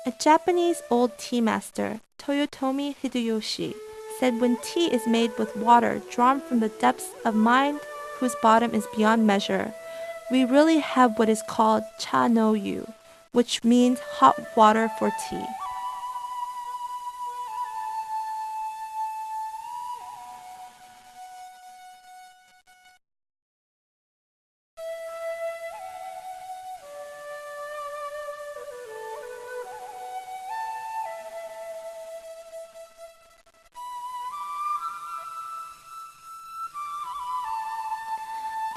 A Japanese old tea master, Toyotomi Hideyoshi, said when tea is made with water drawn from the depths of mind whose bottom is beyond measure, we really have what is called cha no yu, which means hot water for tea.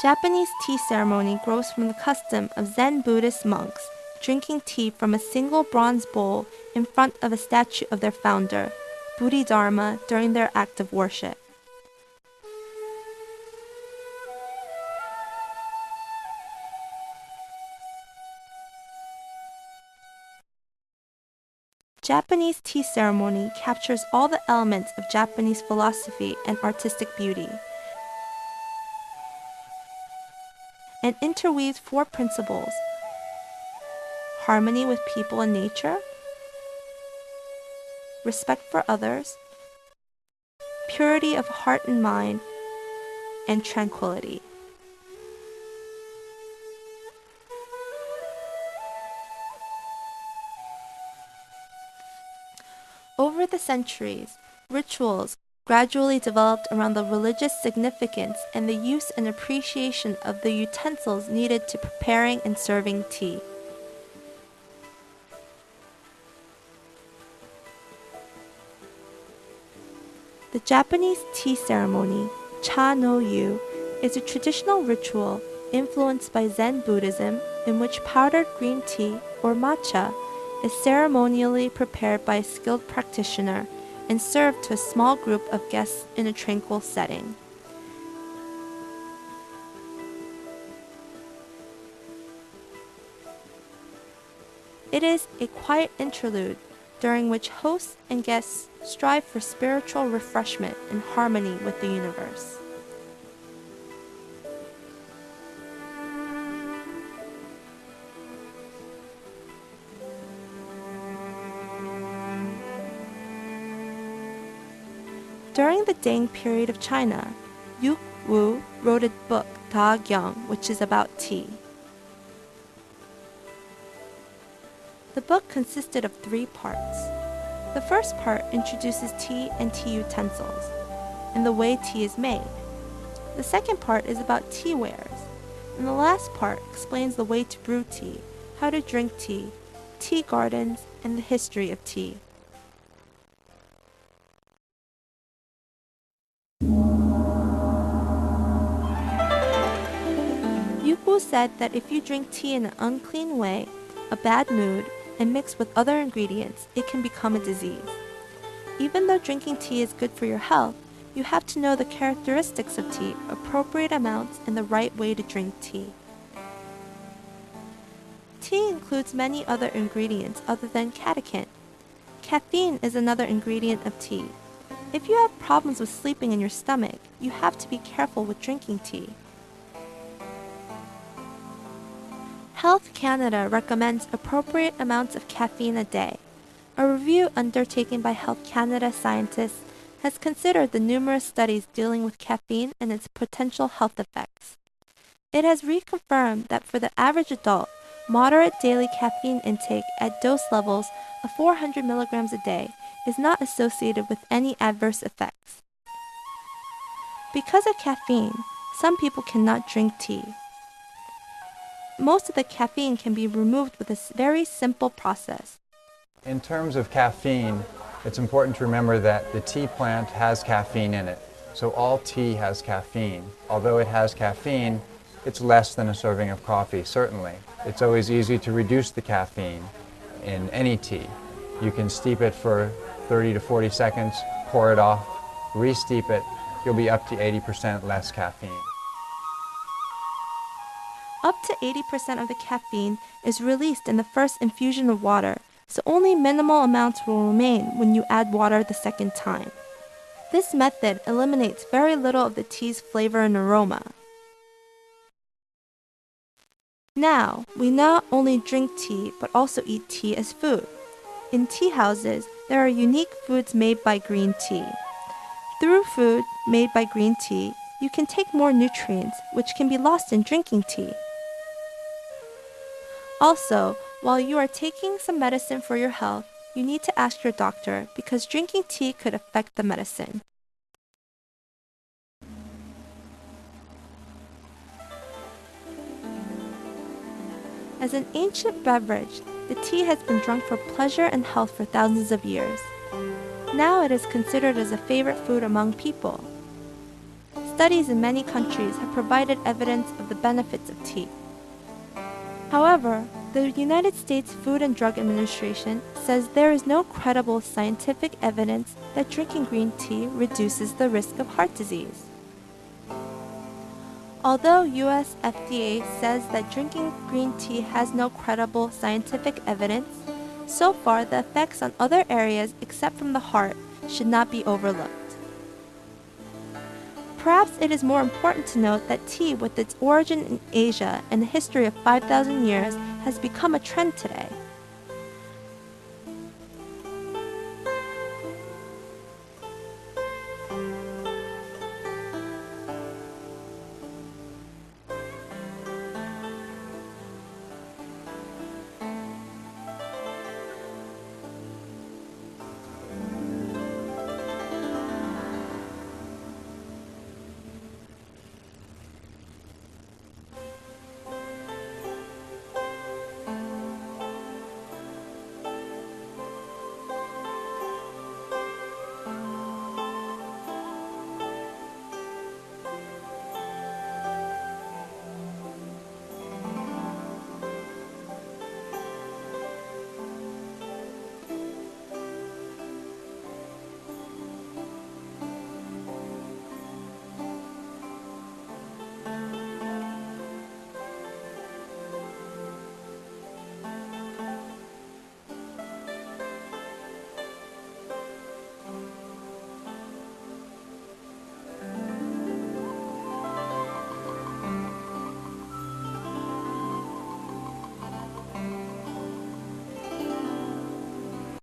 Japanese tea ceremony grows from the custom of Zen Buddhist monks drinking tea from a single bronze bowl in front of a statue of their founder, Bodhidharma, during their act of worship. Japanese tea ceremony captures all the elements of Japanese philosophy and artistic beauty, and interweaves four principles: harmony with people and nature, respect for others, purity of heart and mind, and tranquility. Over the centuries, rituals gradually developed around the religious significance and the use and appreciation of the utensils needed to preparing and serving tea. The Japanese tea ceremony, cha no yu, is a traditional ritual influenced by Zen Buddhism in which powdered green tea, or matcha, is ceremonially prepared by a skilled practitioner and served to a small group of guests in a tranquil setting. It is a quiet interlude during which hosts and guests strive for spiritual refreshment and harmony with the universe. During the Tang period of China, Yu Wu wrote a book, Da Gyang, which is about tea. The book consisted of 3 parts. The first part introduces tea and tea utensils, and the way tea is made. The second part is about tea wares, and the last part explains the way to brew tea, how to drink tea gardens, and the history of tea. Yu Wu said that if you drink tea in an unclean way, a bad mood, and mix with other ingredients, it can become a disease. Even though drinking tea is good for your health, you have to know the characteristics of tea, appropriate amounts, and the right way to drink tea. Tea includes many other ingredients other than catechin. Caffeine is another ingredient of tea. If you have problems with sleeping in your stomach, you have to be careful with drinking tea. Health Canada recommends appropriate amounts of caffeine a day. A review undertaken by Health Canada scientists has considered the numerous studies dealing with caffeine and its potential health effects. It has reconfirmed that for the average adult, moderate daily caffeine intake at dose levels of 400 milligrams a day is not associated with any adverse effects. Because of caffeine, some people cannot drink tea. Most of the caffeine can be removed with a very simple process. In terms of caffeine, it's important to remember that the tea plant has caffeine in it. So all tea has caffeine. Although it has caffeine, it's less than a serving of coffee, certainly. It's always easy to reduce the caffeine in any tea. You can steep it for 30 to 40 seconds, pour it off, re-steep it, you'll be up to 80% less caffeine. Up to 80% of the caffeine is released in the first infusion of water, so only minimal amounts will remain when you add water the second time. This method eliminates very little of the tea's flavor and aroma. Now, we not only drink tea, but also eat tea as food. In tea houses, there are unique foods made by green tea. Through food made by green tea, you can take more nutrients, which can be lost in drinking tea. Also, while you are taking some medicine for your health, you need to ask your doctor because drinking tea could affect the medicine. As an ancient beverage, the tea has been drunk for pleasure and health for thousands of years. Now it is considered as a favorite food among people. Studies in many countries have provided evidence of the benefits of tea. However, the United States Food and Drug Administration says there is no credible scientific evidence that drinking green tea reduces the risk of heart disease. Although US FDA says that drinking green tea has no credible scientific evidence, so far the effects on other areas except from the heart should not be overlooked. Perhaps it is more important to note that tea, with its origin in Asia and a history of 5,000 years, has become a trend today.